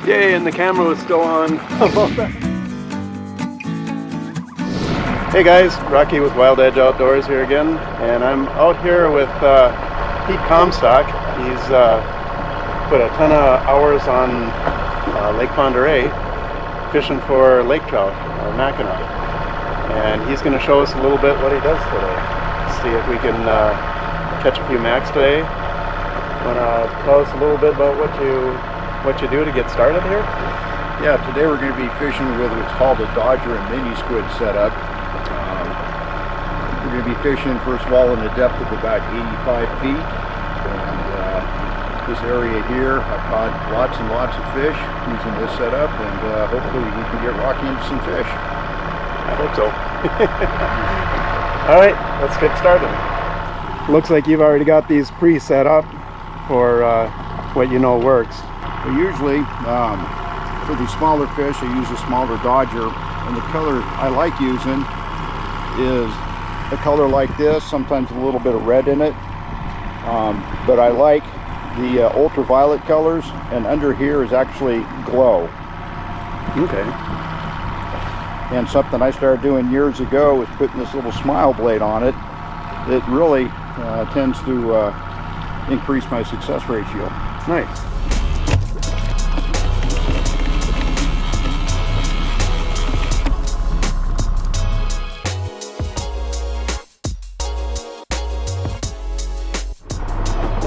Yay, and the camera was still on. Hey guys, Rocky with Wild Edge Outdoors here again, and I'm out here with Pete Comstock. He's put a ton of hours on Lake Pend Oreille fishing for lake trout, or Mackinaw, and he's going to show us a little bit what he does today. See if we can catch a few macks today. Want to tell us a little bit about what you do to get started here? Yeah, today we're going to be fishing with what's called a Dodger and mini squid setup. We're going to be fishing first of all in a depth of about 85 feet. And this area here, I've caught lots and lots of fish using this setup, and hopefully we can get Rocky into some fish. I hope so. All right, let's get started. Looks like you've already got these pre-set up for what you know works. But usually, for the smaller fish, I use a smaller Dodger, and the color I like using is a color like this, sometimes a little bit of red in it. But I like the ultraviolet colors, and under here is actually glow. Okay. And something I started doing years ago was putting this little smile blade on it. It really tends to increase my success ratio. Nice.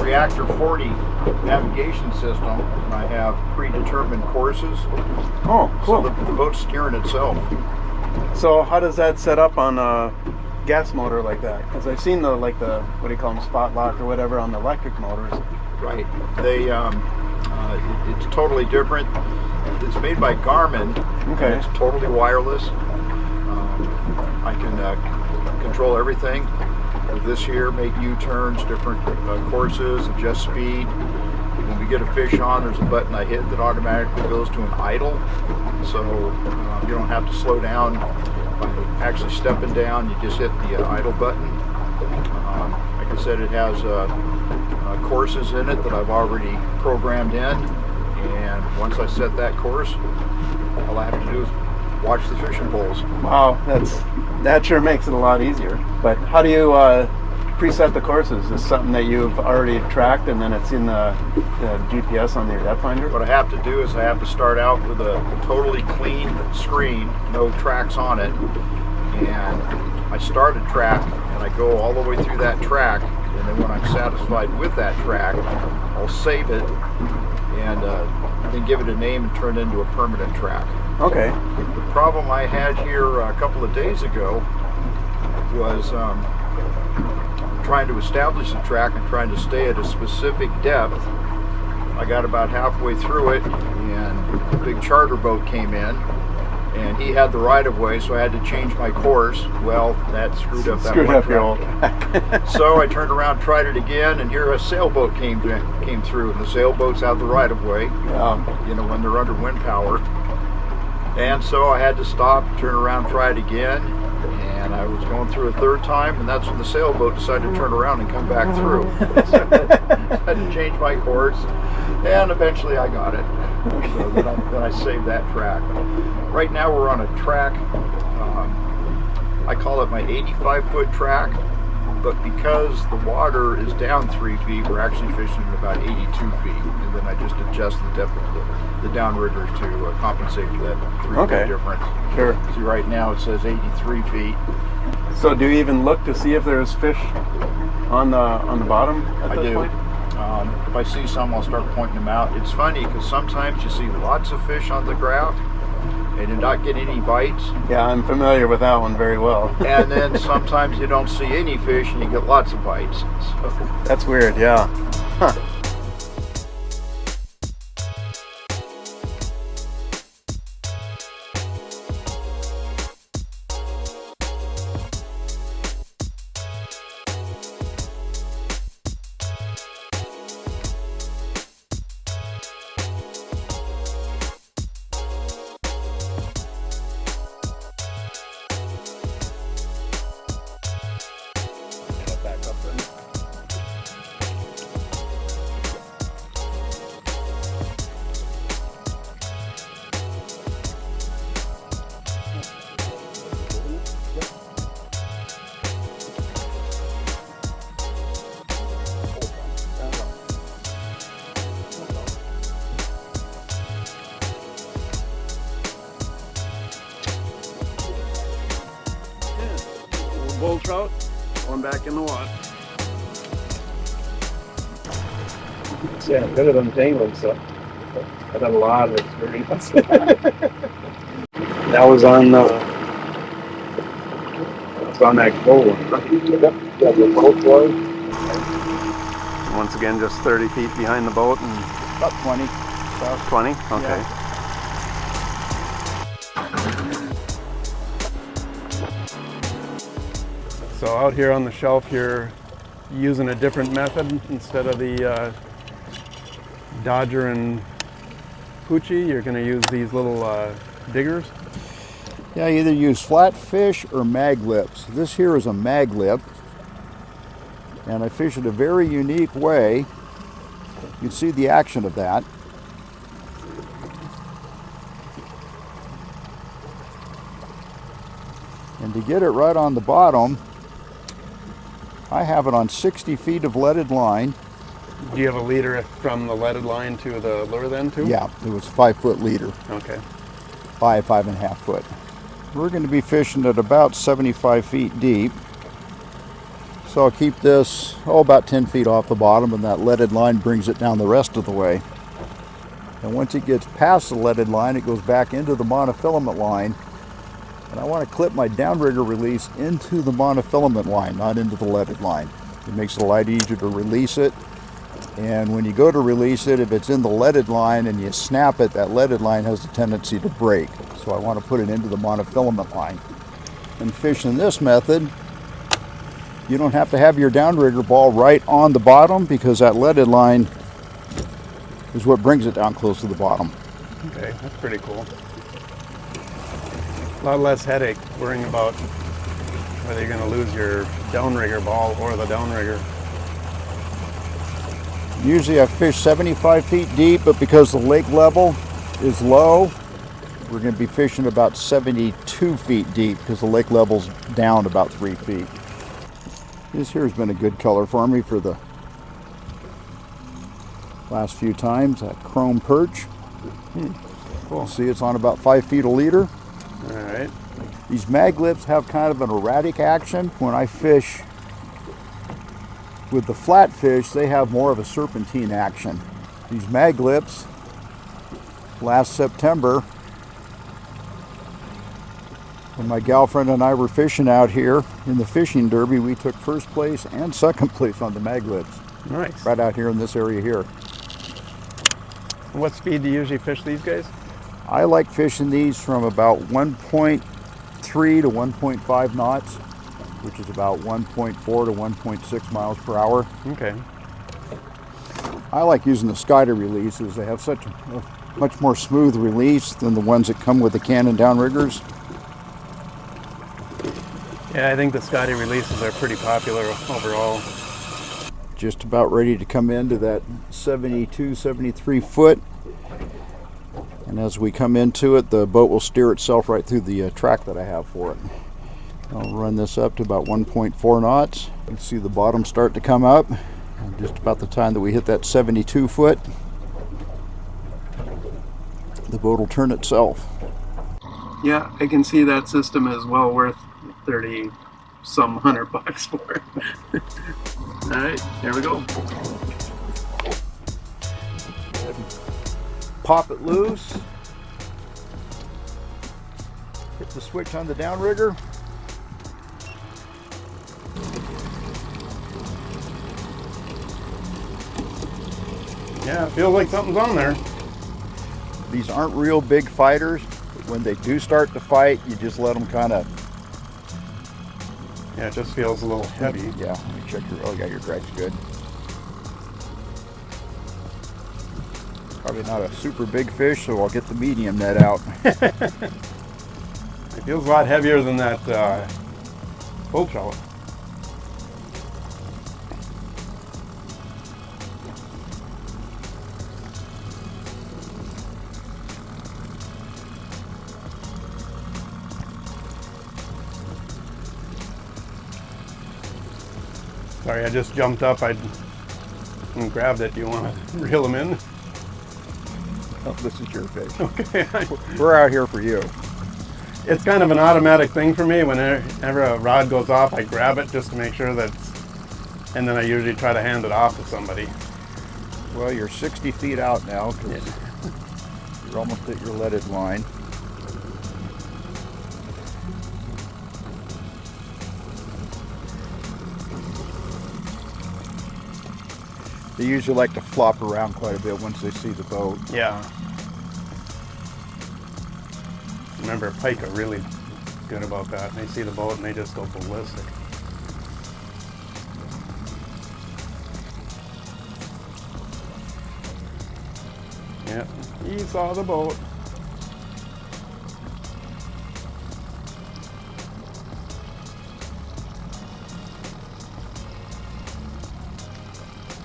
Reactor 40 navigation system, and I have predetermined courses. Oh, cool. So the boat's steering itself. So how does that set up on a gas motor like that? Because I've seen the what do you call them, spot lock or whatever on the electric motors. Right. They it's totally different. It's made by Garmin. Okay. And it's totally wireless. I can control everything. This here, make U-turns, different courses, adjust speed. When we get a fish on, there's a button I hit that automatically goes to an idle. So you don't have to slow down by actually stepping down. You just hit the idle button. Like I said, it has courses in it that I've already programmed in. And once I set that course, all I have to do is watch the fishing poles. Wow, that sure makes it a lot easier. But how do you preset the courses? Is this something that you've already tracked and then it's in the GPS on your depth finder? What I have to do is I have to start out with a totally clean screen, no tracks on it. And I start a track and I go all the way through that track, and then when I'm satisfied with that track, I'll save it and then give it a name and turn it into a permanent track. Okay. The problem I had here a couple of days ago was trying to establish the track and trying to stay at a specific depth. I got about halfway through it and a big charter boat came in, and he had the right-of-way, so I had to change my course. Well, that screwed up that one track. So I turned around, tried it again, and here a sailboat came through, and the sailboats have the right-of-way, you know, when they're under wind power. And so I had to stop, turn around, try it again, and I was going through a third time, and that's when the sailboat decided to turn around and come back through. So I had to change my course, and eventually I got it. So then I saved that track. Right now we're on a track, I call it my 85-foot track, but because the water is down 3 feet, we're actually fishing at about 82 feet, and then I just adjust the depth of the downriggers to compensate for that 3 foot difference. Sure. See, right now it says 83 feet. So do you even look to see if there's fish on the bottom at this point? If I see some, I'll start pointing them out. It's funny because sometimes you see lots of fish on the graph and you not get any bites. Yeah, I'm familiar with that one very well. And then sometimes you don't see any fish and you get lots of bites. So. That's weird, yeah. Huh. trout going back in the water. Yeah, good at untangling stuff. I've had a lot of experience. That was on that goal one. Yeah, the boat was. Once again, just 30 feet behind the boat and About 20. So, 20? Okay. Yeah. So out here on the shelf, you're using a different method instead of the Dodger and Poochie. You're going to use these little diggers. Yeah, either use flat fish or mag lips. This here is a mag lip, and I fish it a very unique way. You can see the action of that. And to get it right on the bottom, I have it on 60 feet of leaded line. Do you have a leader from the leaded line to the lure then too? Yeah, it was 5-foot leader. Okay. 5.5 foot. We're going to be fishing at about 75 feet deep. So I'll keep this, about 10 feet off the bottom, and that leaded line brings it down the rest of the way. And once it gets past the leaded line, it goes back into the monofilament line. And I want to clip my downrigger release into the monofilament line, not into the leaded line. It makes it a lot easier to release it. And when you go to release it, if it's in the leaded line and you snap it, that leaded line has a tendency to break. So I want to put it into the monofilament line. And fishing this method, you don't have to have your downrigger ball right on the bottom, because that leaded line is what brings it down close to the bottom. Okay, that's pretty cool. A lot less headache worrying about whether you're going to lose your downrigger ball or the downrigger. Usually I fish 75 feet deep, but because the lake level is low, we're going to be fishing about 72 feet deep because the lake level's down about 3 feet. This here has been a good color for me for the last few times. That chrome perch. Cool. See, it's on about 5 feet a leader. All right. These mag lips have kind of an erratic action. When I fish with the flat fish, they have more of a serpentine action. These mag lips, last September, when my girlfriend and I were fishing out here in the fishing derby, we took first place and second place on the mag lips. Nice. Right out here in this area here. What speed do you usually fish these guys? I like fishing these from about 1.3 to 1.5 knots, which is about 1.4 to 1.6 miles per hour. Okay. I like using the Scotty releases. They have such a much more smooth release than the ones that come with the Canon downriggers. Yeah, I think the Scotty releases are pretty popular overall. Just about ready to come into that 72, 73 foot. And as we come into it, the boat will steer itself right through the track that I have for it. I'll run this up to about 1.4 knots. You can see the bottom start to come up. And just about the time that we hit that 72 foot, the boat will turn itself. Yeah, I can see that system is well worth 30 some $100 for it. All right, here we go. Pop it loose. Hit the switch on the downrigger. Yeah, it feels like something's on there. These aren't real big fighters, but when they do start to fight, you just let them kind of... Yeah, it just feels a little heavy. Yeah, let me check your... Oh yeah, your drag's good. Probably not a super big fish, so I'll get the medium net out. It feels a lot heavier than that bull trout. Sorry, I just jumped up. I grabbed it. Do you want to reel them in? Oh, this is your fish. Okay. We're out here for you. it's kind of an automatic thing for me. Whenever a rod goes off, I grab it just to make sure that, and then I usually try to hand it off to somebody. Well, you're 60 feet out now, 'cause Yeah. you're almost at your leaded line. They usually like to flop around quite a bit once they see the boat. Yeah. Remember, pike are really good about that. They see the boat and they just go ballistic. Yeah, he saw the boat.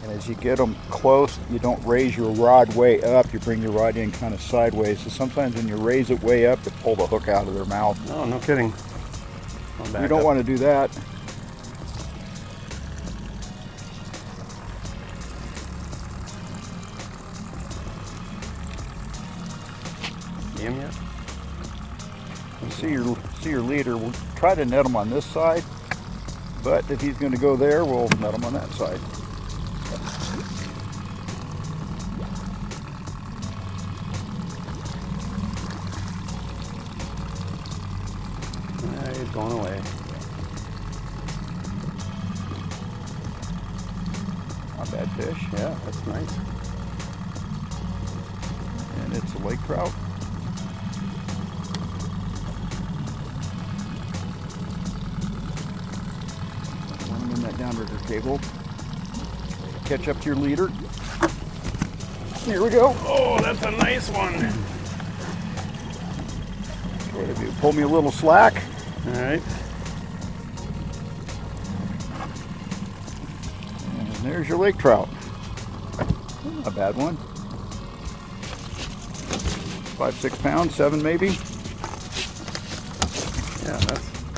And as you get them close, you don't raise your rod way up. You bring your rod in kind of sideways. So sometimes when you raise it way up, you pull the hook out of their mouth. Oh, no kidding. You don't want to do that. See him yet? You see your leader. We'll try to net him on this side, but if he's going to go there, we'll net him on that side. He's going away. Not bad fish. Yeah, that's nice. And it's a lake trout. Run in that downrigger cable. Catch up to your leader. Here we go. Oh, that's a nice one. What have you? Pull me a little slack. All right. And there's your lake trout. Not a bad one. 5-6 pounds, 7 maybe. Yeah,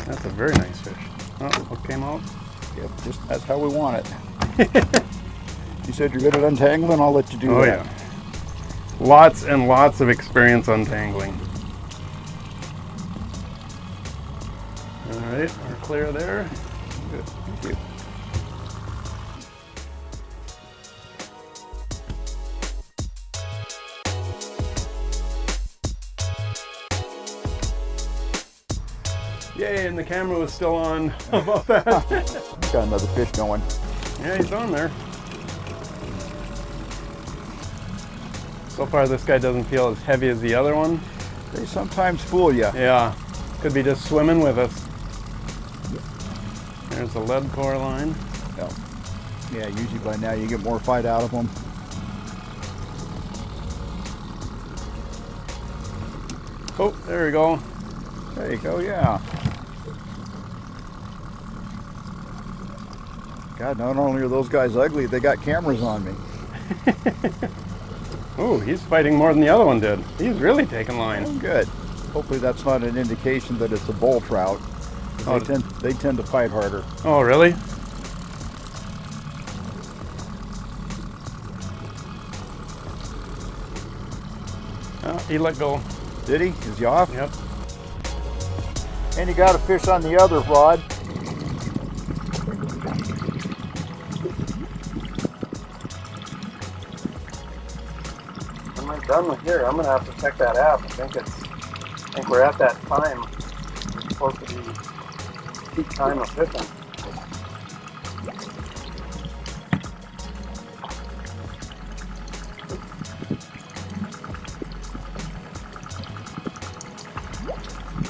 that's a very nice fish. Oh, what came out? Yep, just that's how we want it. You said you're good at untangling, I'll let you do that. Oh yeah. Lots and lots of experience untangling. All right, we're clear there. Good, thank you. Yay, and the camera was still on. How about that? Got another fish going. Yeah, he's on there. So far, this guy doesn't feel as heavy as the other one. They sometimes fool you. Yeah, could be just swimming with us. There's the lead core line. Yeah, usually by now you get more fight out of them. Oh, there we go. There you go, yeah. God, not only are those guys ugly, they got cameras on me. Oh, he's fighting more than the other one did. He's really taking line. Oh, good. Hopefully that's not an indication that it's a bull trout. Oh. They tend to fight harder. Oh, really? Oh, he let go. Did he? Is he off? Yep. And you got a fish on the other rod. When we're done with here, I'm gonna have to check that app. I think we're at that time. It's supposed to be peak time of fishing.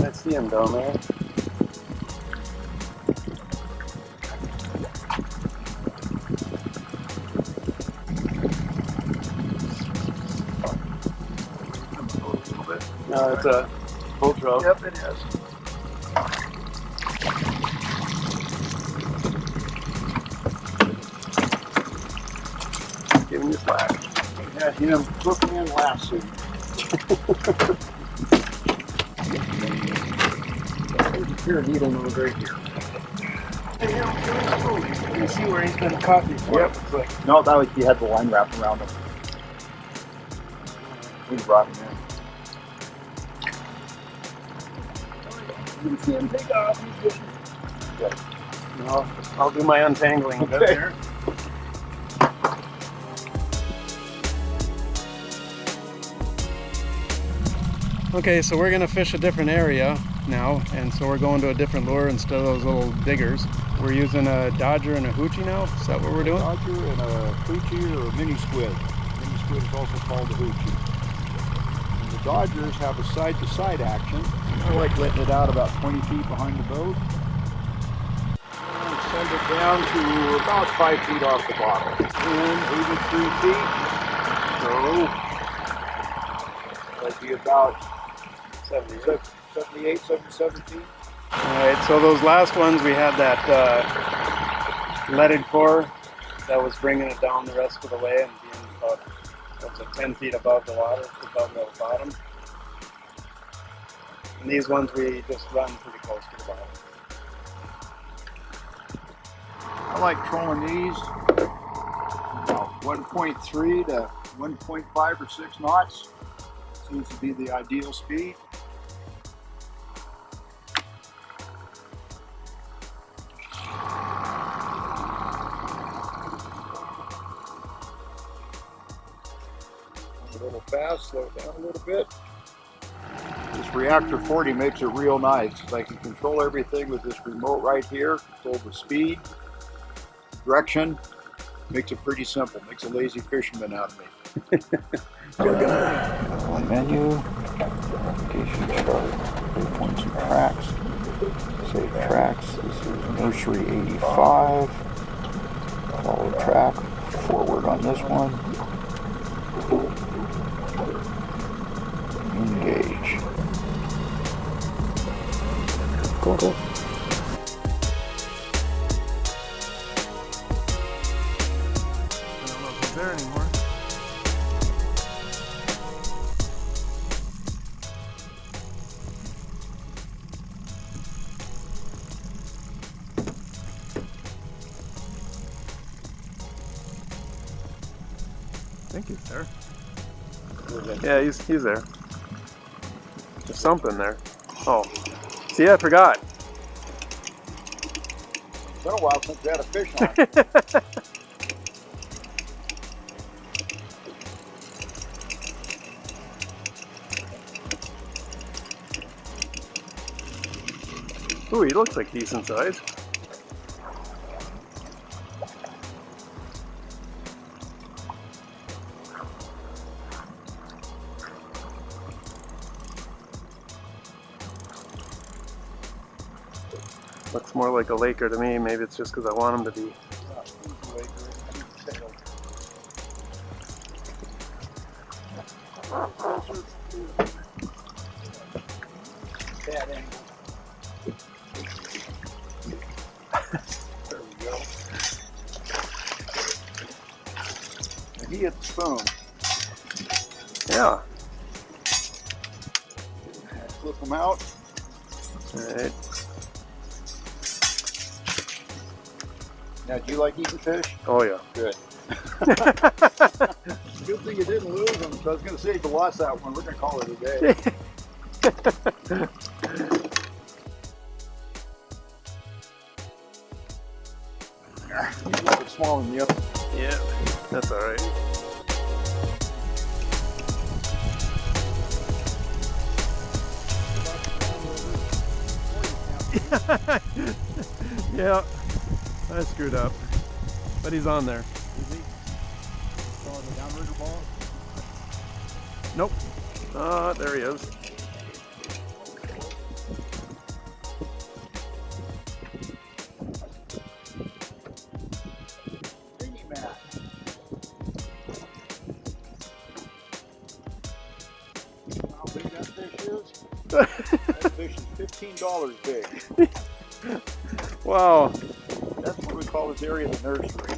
I see him down there. No, it's a bull trout. Yep, it is. Give him your slack. Yeah, him hooking in last week. Here, needle nose right here. You can see where he's been caught before. Yep. But no, that was he had the line wrapped around him. We brought him in. You can see him take off. He's good. No, I'll do my untangling a bit Okay. here. Okay, so we're gonna fish a different area now, and so we're going to a different lure instead of those little diggers. We're using a Dodger and a hoochie now. Is that what we're doing? Dodger and a hoochie or a mini squid. Mini squid is also called a hoochie. And the Dodgers have a side-to-side action. I like letting it out about 20 feet behind the boat. And send it down to about 5 feet off the bottom. And 83 feet. So that'd be about 78, 77 feet. Alright, so those last ones we had that leaded core that was bringing it down the rest of the way and being about, what was it, 10 feet above the water, above the bottom. And these ones we just run pretty close to the bottom. I like trolling these about 1.3 to 1.5 or 6 knots. Seems to be the ideal speed. A little fast, slow it down a little bit. This Reactor 40 makes it real nice. I can control everything with this remote right here. Control the speed, direction. Makes it pretty simple. Makes a lazy fisherman out of me. On menu, navigation chart, waypoints and tracks. Save tracks. This is nursery 85. Follow track. Forward on this one. Engage. Cool. I don't know if it's there anymore. I think he's there. Yeah, he's there. There's something there. Oh. See, I forgot. It's been a while since we had a fish on. Ooh, he looks like decent size. Looks more like a laker to me. Maybe it's just because I want him to be. There we go. And he hit the spoon. Yeah. Flip them out. Alright. Now, do you like eating fish? Oh yeah. Good. Good thing you didn't lose them. So I was going to say if you lost that one, we're going to call it a day. He's a little bit smaller than the other. Yeah, that's alright. Yeah, I screwed up. But he's on there. Is he? Oh, the downrigger ball? Nope. There he is. Thingy mat. How big that fish is? That fish is $15 big. Wow. That's what we call this area the nursery.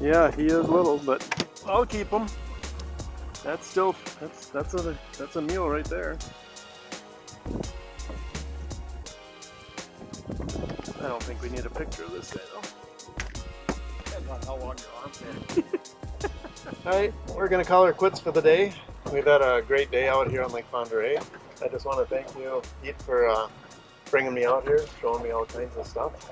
Yeah, he is little, but I'll keep him. That's still that's a meal right there. I don't think we need a picture of this guy though. Depends on how long your arms are. Alright, we're gonna call her quits for the day. We've had a great day out here on Lake Pend Oreille. I just want to thank you, Pete, for bringing me out here, showing me all kinds of stuff.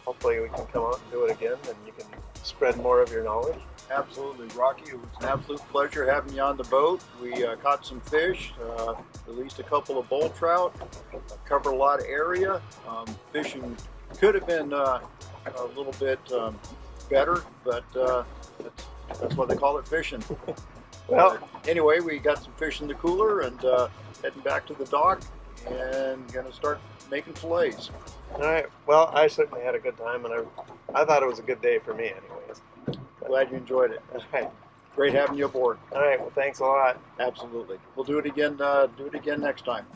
Hopefully we can come out and do it again, and you can spread more of your knowledge. Absolutely, Rocky. It was an absolute pleasure having you on the boat. We caught some fish, released a couple of bull trout, covered a lot of area. Fishing could have been a little bit better, but that's what they call it, fishing. Well, anyway, we got some fish in the cooler and heading back to the dock and gonna start making fillets. all right. Well, I certainly had a good time, and I thought it was a good day for me, anyways. Glad you enjoyed it. All right. Great having you aboard. All right. Well, thanks a lot. Absolutely. We'll do it again. Do it again next time.